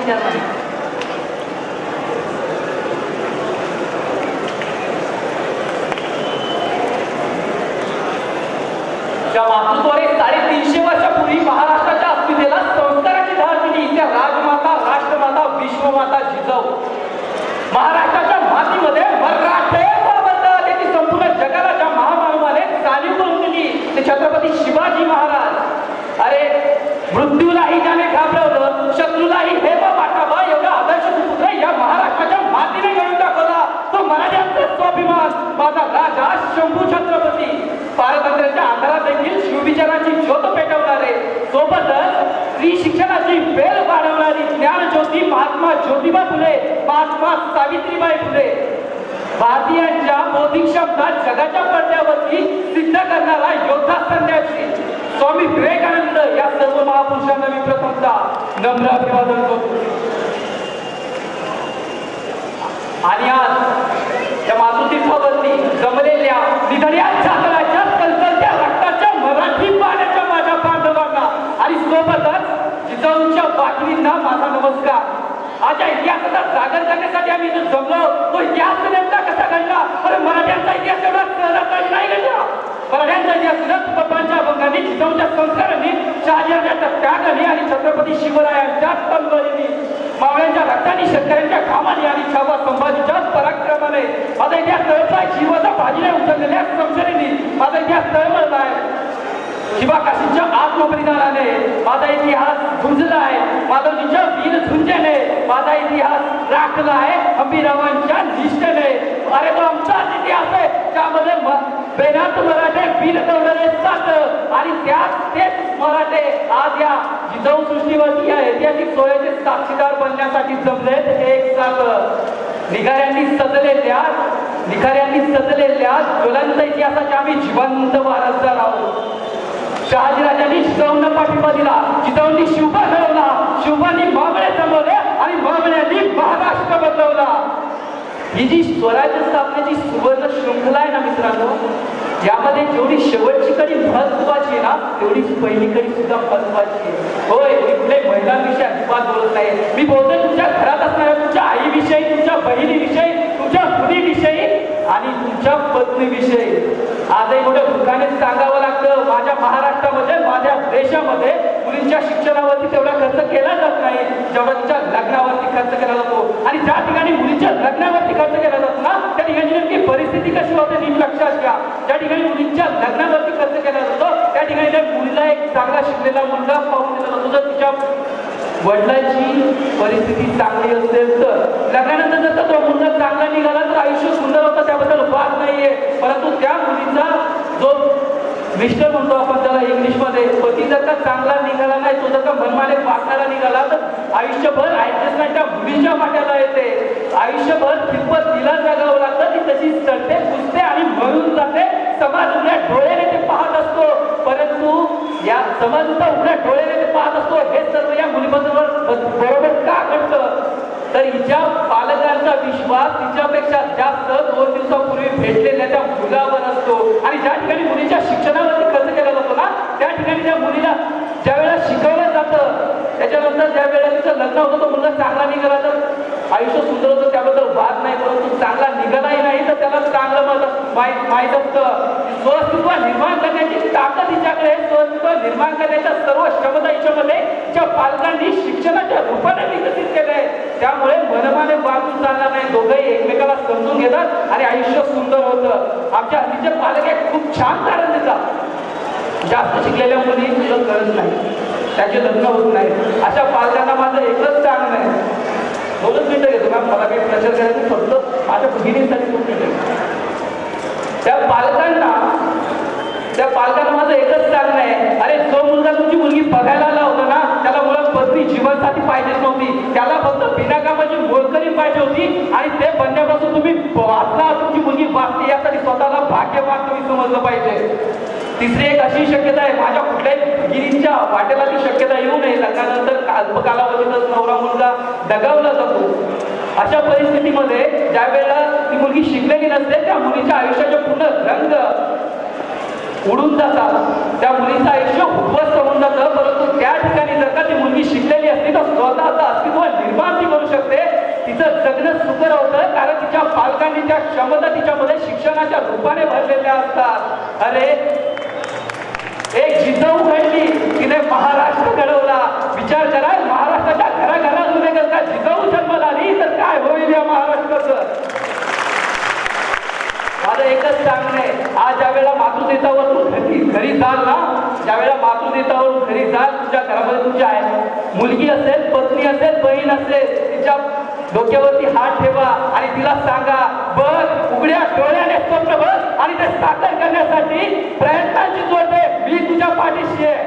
विचार नाही. ज्या मातृत्वाने 350 वर्षापूर्वी महाराष्ट्राच्या अस्मितेला संस्काराची धार दिली त्या राजमाता, राष्ट्रमाता, विश्वमाता जिजाऊ महाराष्ट्राच्या मातीमध्ये मराठे त्याची संपूर्ण जगाला ज्या महामानवाने जाणीव करून दिली ते छत्रपती शिवाजी महाराज. अरे मृत्यूलाही ज्याने घाबरवलं, शत्रूलाही हेम वाटावा एवढा आदर्श पुत्र या महाराष्ट्राच्या मातीने घडून दाखवला तो मराठ्यांचा स्वाभिमान माझा राजा शंभू छत्रपती. पारतंत्र्याच्या आधारात देखील शिवविचाराची ज्योत पेटवणारे, सोबतच स्त्री शिक्षणाची बेल वाढवणारी ज्ञानज्योती महात्मा ज्योतिबा फुले, महात्मा सावित्रीबाई फुले, भारतीयांच्या बौद्धिक क्षमता जगाच्या पडद्यावरती सिद्ध करणारा योद्धा संन्यासी स्वामी विवेकानंद या सर्व महापुरुषांना मी प्रथमतः नम्र अभिवादन करतो. आणि आज या मातृतीर्थावरती जमलेल्या निधड्या चाकराच्या कलकलत्या रक्ताच्या मराठी पाण्याच्या माझ्या बांधवांना आणि सोबतच जिजाऊंच्या वाघिणींना माझा नमस्कार. आज या इतिहासाचा जागर करण्यासाठी आम्ही इथे जमलो. तो इतिहास नेमका कसा घडला? अरे मराठ्यांचा इतिहास एवढा सहज नाही घडला. मराठ्यांचा इतिहास तुकोबांच्या अभंगांनी, जिजाऊंच्या संस्कारांनी, शहाजीराजांच्या त्यागाने आणि छत्रपती शिवरायांच्या तलवारीने, मावळ्यांच्या रक्ताने, शेतकऱ्यांच्या घामाने आणि छावा संभाजीच्या पराक्रमाने माझा इतिहास तळमळला. जीवाचा भाजीने उचललेल्या संशयाने माझा इतिहास तळमळला आहे. शिवा काशींच्या आत्मबलिदानाने माझा इतिहास झुंजला आहे. माधवजींच्या वीर झुंजेने माझा इतिहास राखला आहे. हंबीरावांच्या निष्ठेने. अरे तो आमचाच इतिहास आहे त्यामध्ये बेनात मराठे वीर दौडले सात आणि तेच मराठे आज या जिजाऊ सृष्टीवरती या ऐतिहासिक सोहळ्याचे साक्षीदार बनण्यासाठी जमलेत एक साथ. निखाऱ्यांनी सजलेल्या ज्वलंत इतिहासाच्या आम्ही जिवंत वारसदार आहोत. शहाजीराजांनी जिजाऊंना पाठिंबा दिला, जिजाऊंनी शिवबा घडवला, शिवबांनी मावळे जमवले आणि मावळ्यांनी महाराष्ट्र बदलवला. ही जी स्वराज्य स्थापनेची सुवर्ण शृंखला आहे ना मित्रांनो, यामध्ये जेवढी शेवटची कडी महत्वाची आहे ना तेवढीच पहिली कडी सुद्धा महत्वाची आहे. होय, मी कुठे महिलांविषयी अजिबात बोलत नाही. मी बोलतोय तुमच्या घरात असणाऱ्या तुमच्या आईविषयी, तुमच्या बहिणीविषयी, तुमच्या मुलीविषयी आणि तुमच्या पत्नीविषयी. आजही मोठ्या दुःखाने सांगावं लागतं, माझ्या महाराष्ट्रामध्ये, माझ्या देशामध्ये मुलींच्या शिक्षणावरती तेवढा खर्च केला जात नाही जेवढा तिच्या लग्नावरती खर्च केला जातो. आणि ज्या ठिकाणी मुलींच्या लग्नावरती खर्च केला जातो ना त्या ठिकाणी नेमकी परिस्थिती कशी होते नीट लक्षात घ्या. ज्या ठिकाणी मुलींच्या लग्नावरती खर्च केला जातो त्या ठिकाणी त्या मुलीला एक चांगला शिकलेला मुलगा पाहून दिला जातो. जर तिच्या वडिलांची परिस्थिती चांगली असेल तर लग्नानंतर जर तो मुलगा चांगला निघाला तर आयुष्य सुंदर होतं, त्याबद्दल वाद नाहीये. परंतु त्या मुलीचा जो मिस्टर म्हणतो आपण त्याला इंग्लिशमध्ये, पती जर का चांगला निघाला नाही, तो जर का मनमाने वागणारा निघाला तर आयुष्यभर ऍडजस्टमेंट त्या मुलीच्या वाट्याला येते. आयुष्यभर किंमत तिला जगावं लागतं. ती तशी चढते, पुसते आणि मरून जाते. समाज उघड्या डोळ्याने ते पाहत असतो, परंतु या समाज उघड्या डोळ्याने ते पाहत असतो. हे सर्व या मुलीबरोबर का घडतं तर हिच्या पालकांचा विश्वास तिच्यापेक्षा जास्त 2 दिवसापूर्वी भेटलेल्या त्या मुलावर असतो. आणि ज्या ठिकाणी मुलीच्या शिक्षणावरती खर्च केला जातो ना त्या ठिकाणी त्या मुलीला ज्या वेळेला शिकवलं जातं त्याच्यानंतर ज्या वेळेला तिचं लग्न होतं तो मुलगा चांगला निघाला तर आयुष्य सुंदर होतं, त्याबद्दल वाद नाही. परंतु चांगला निघालाही नाही तर त्याला चांगलं माहीत असतं. स्वअस्तित्व निर्माण करण्याची ताकद हिच्याकडे, स्वअस्तित्व निर्माण करण्याच्या सर्व क्षमता हिच्यामध्ये तिच्या पालकांनी शिक्षणाच्या रूपाने विकसित केले. त्यामुळे मनमाने वागून चालणार नाही. दोघंही एकमेकाला समजून घेतात आणि आयुष्य सुंदर होतं. आमच्या हल्लीचे पालक एक खूप छान कारण देतात. जास्त शिकलेल्या मुली तुला गरज नाही, त्याचे लग्न होत नाही. अशा पालकांना माझं एकच सांगणं आहे, 2 मिनिटं घेतो का, मला काही प्रेशर करायचं, फक्त माझ्या भगिनींसाठी 2 मिनिटं. त्या पालकांना माझं एकच सांगणं आहे, अरे जो मुलगा तुमची मुलगी बघायला आला होता ना त्याला मुळात पत्नी जीवनसाथी पाहिजेच नव्हती, त्याला फक्त बिनाकामाची मोलकरी पाहिजे होती. आणि ते बनण्यापासून तुम्ही वाचला, तुमची मुलगी वाचली यासाठी स्वतःला भाग्यवान तुम्ही समजलं पाहिजे. तिसरी एक अशी शक्यता आहे, माझ्या कुठल्याही भगिनींच्या वाटेला ती शक्यता येऊ नये. लग्नानंतर अल्पकालावधीतच नवरा मुलगा दगावला जातो. अशा परिस्थितीमध्ये ज्या वेळेला ती मुलगी शिकलेली नसते त्या मुलीच्या आयुष्याचे पूर्ण रंग उडून जातात, त्या मुलीचं आयुष्य उद्ध्वस्त होऊन जातं. परंतु त्या ठिकाणी जर का ती मुलगी शिकलेली जन्मलेली असती तर स्वतःचं अस्तित्व निर्माण ती करू शकते. तिचं जगणं सुकर होतं कारण तिच्या पालकांनी त्या क्षमता तिच्यामध्ये शिक्षणाच्या रूपाने भरलेल्या असतात. अरे एक जिजाऊ घडली, तिने महाराष्ट्र घडवला. विचार करा, महाराष्ट्राच्या घराघरात उभे करता जिजाऊ जन्माला आली तर काय होईल या महाराष्ट्राचं. माझं एकच सांगणे, आज ज्या वेळेला मातृदेतावर तू घरी जाल ना, ज्या वेळेला मातृदेतावरून घरी जाल, तुझ्या घरामध्ये तुझ्या आहे मुलगी असेल, पत्नी असेल, बहीण असेल, तिच्या डोक्यावरती हात ठेवा आणि तिला सांगा, बघ उघड्या डोळ्याने स्वप्न बघ आणि ते साकार करण्यासाठी प्रयत्नांची जोड दे, मी तुझ्या पाठीशी आहे.